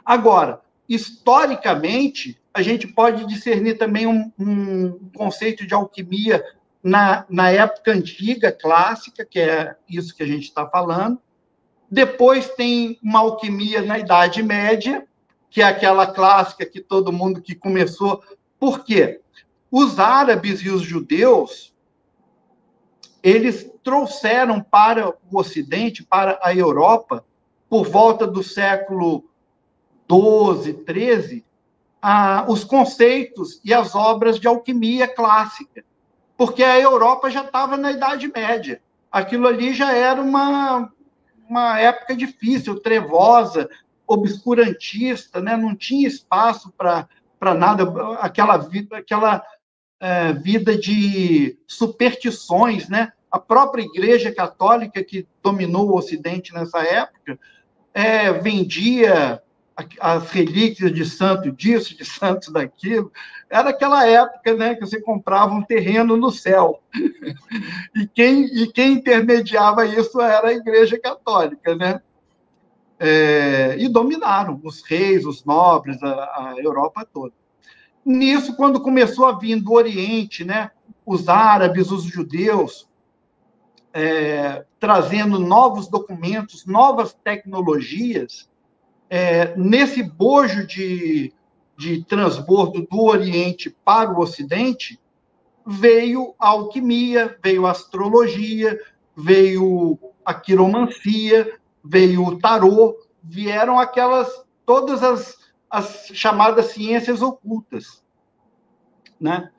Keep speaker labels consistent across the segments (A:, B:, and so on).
A: Agora, historicamente, a gente pode discernir também um conceito de alquimia na época antiga, clássica, que é isso que a gente está falando. Depois tem uma alquimia na Idade Média, que é aquela clássica que todo mundo que começou... Por quê? Os árabes e os judeus, eles trouxeram para o Ocidente, para a Europa, por volta do século XII, XIII, os conceitos e as obras de alquimia clássica, porque a Europa já estava na Idade Média. Aquilo ali já era uma época difícil, trevosa, obscurantista, né? Não tinha espaço para nada, aquela vida de superstições, né? A própria Igreja Católica, que dominou o Ocidente nessa época, vendia as relíquias de santo disso, de santo daquilo. Era aquela época, né, que você comprava um terreno no céu. E quem intermediava isso era a Igreja Católica, né? E dominaram os reis, os nobres, a Europa toda. Nisso, quando começou a vir do Oriente, né, os árabes, os judeus, trazendo novos documentos, novas tecnologias, nesse bojo de transbordo do Oriente para o Ocidente, veio a alquimia, veio a astrologia, veio a quiromancia, veio o tarô, vieram todas as chamadas ciências ocultas, né?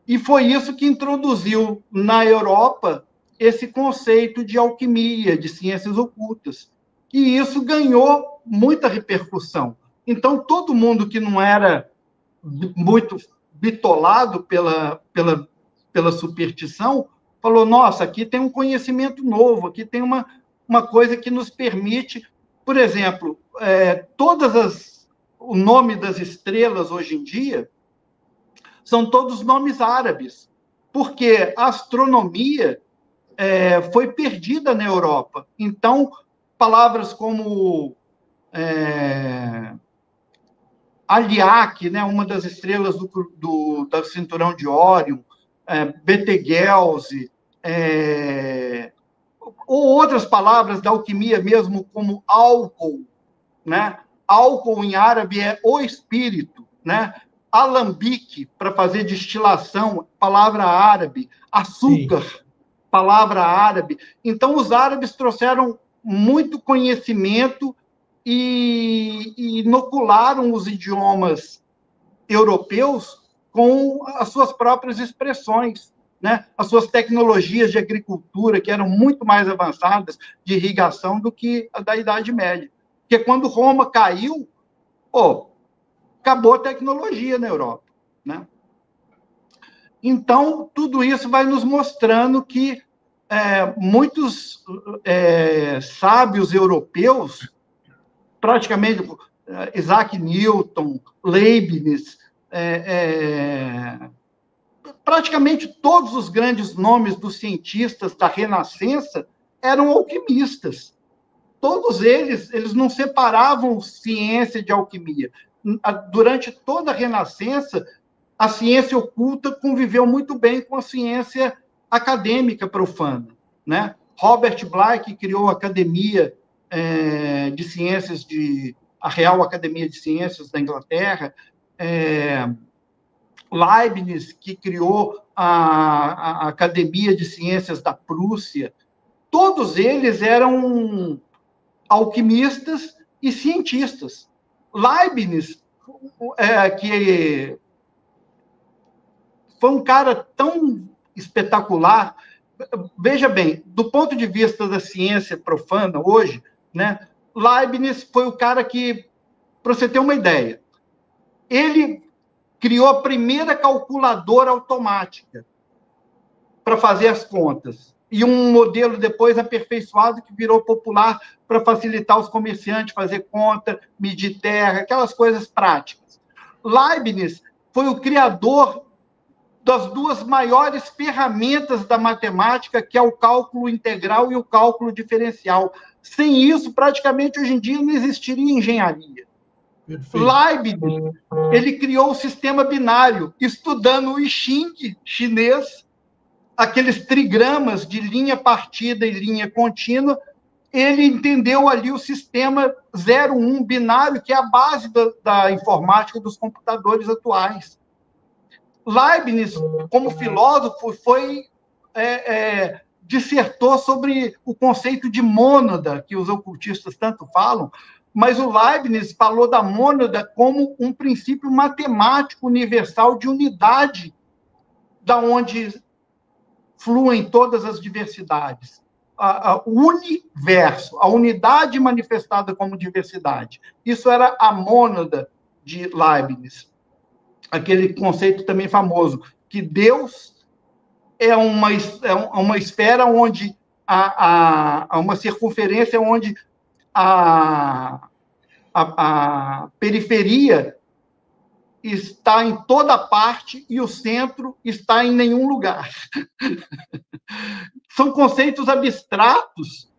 A: E foi isso que introduziu na Europa esse conceito de alquimia, de ciências ocultas. E isso ganhou muita repercussão. Então, todo mundo que não era muito bitolado pela superstição falou, nossa, aqui tem um conhecimento novo, aqui tem uma coisa que nos permite, por exemplo, o nome das estrelas hoje em dia são todos nomes árabes, porque a astronomia foi perdida na Europa. Então, palavras como Aliaque, né, uma das estrelas do cinturão de Órion, Betelgeuse, ou outras palavras da alquimia mesmo, como álcool, né? Álcool em árabe é o espírito, né? Alambique, para fazer destilação, palavra árabe. Açúcar, sim, palavra árabe. Então, os árabes trouxeram muito conhecimento e inocularam os idiomas europeus com as suas próprias expressões, né? As suas tecnologias de agricultura, que eram muito mais avançadas, de irrigação, do que a da Idade Média. Porque quando Roma caiu, acabou a tecnologia na Europa, né? Então, tudo isso vai nos mostrando que muitos sábios europeus, praticamente Isaac Newton, Leibniz, praticamente todos os grandes nomes dos cientistas da Renascença eram alquimistas. Todos eles não separavam ciência de alquimia. Durante toda a Renascença, a ciência oculta conviveu muito bem com a ciência acadêmica profana, né? Robert Bly, que criou a Academia de Ciências, a Real Academia de Ciências da Inglaterra, Leibniz, que criou a Academia de Ciências da Prússia, todos eles eram alquimistas e cientistas. Leibniz, que foi um cara tão espetacular, veja bem, do ponto de vista da ciência profana hoje, né, Leibniz foi o cara que, para você ter uma ideia, ele criou a primeira calculadora automática para fazer as contas. E um modelo depois aperfeiçoado que virou popular para facilitar os comerciantes fazer conta, medir terra, aquelas coisas práticas. Leibniz foi o criador das duas maiores ferramentas da matemática, que é o cálculo integral e o cálculo diferencial. Sem isso, praticamente, hoje em dia, não existiria engenharia.
B: Perfeito.
A: Leibniz, ele criou o sistema binário, estudando o I Ching chinês, aqueles trigramas de linha partida e linha contínua. Ele entendeu ali o sistema 0-1 binário, que é a base da informática dos computadores atuais. Leibniz, como filósofo, dissertou sobre o conceito de mônada, que os ocultistas tanto falam, mas o Leibniz falou da mônada como um princípio matemático universal de unidade, da onde fluem todas as diversidades. O universo, a unidade manifestada como diversidade. Isso era a mônada de Leibniz. Aquele conceito também famoso, que Deus é uma esfera onde há uma circunferência onde a periferia está em toda parte e o centro está em nenhum lugar. São conceitos abstratos,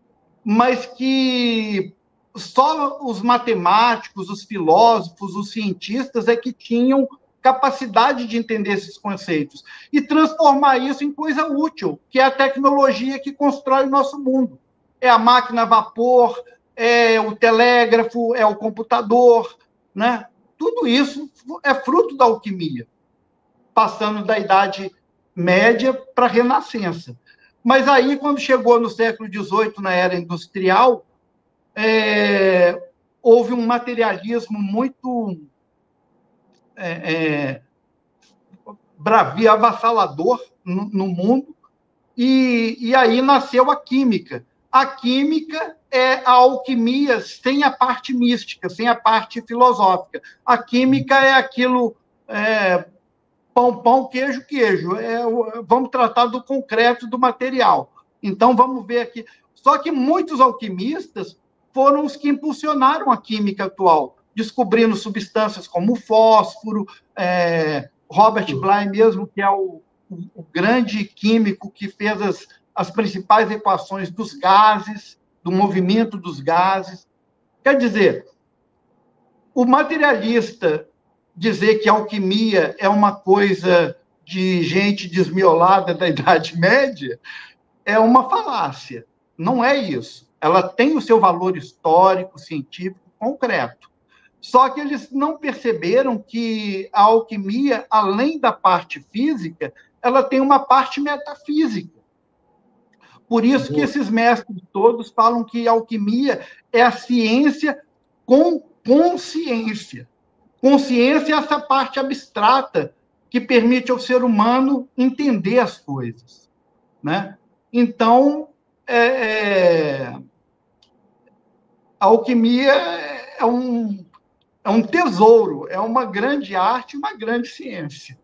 A: mas que só os matemáticos, os filósofos, os cientistas é que tinham capacidade de entender esses conceitos e transformar isso em coisa útil, que é a tecnologia que constrói o nosso mundo. É a máquina a vapor, é o telégrafo, é o computador, né? Tudo isso é fruto da alquimia, passando da Idade Média para a Renascença. Mas aí, quando chegou no século XVIII, na era industrial, houve um materialismo muito bravio, avassalador no mundo, e aí nasceu a química. A química é a alquimia sem a parte mística, sem a parte filosófica. A química é aquilo, pão, pão, queijo, queijo. Vamos tratar do concreto, do material. Então, vamos ver aqui. Só que muitos alquimistas foram os que impulsionaram a química atual, descobrindo substâncias como o fósforo, Robert Bly mesmo, que é o grande químico que fez as principais equações dos gases, do movimento dos gases. Quer dizer, o materialista dizer que a alquimia é uma coisa de gente desmiolada da Idade Média é uma falácia. Não é isso. Ela tem o seu valor histórico, científico, concreto. Só que eles não perceberam que a alquimia, além da parte física, ela tem uma parte metafísica. Por isso que esses mestres todos falam que a alquimia é a ciência com consciência. Consciência é essa parte abstrata que permite ao ser humano entender as coisas, né? Então, a alquimia é um tesouro, é uma grande arte, uma grande ciência.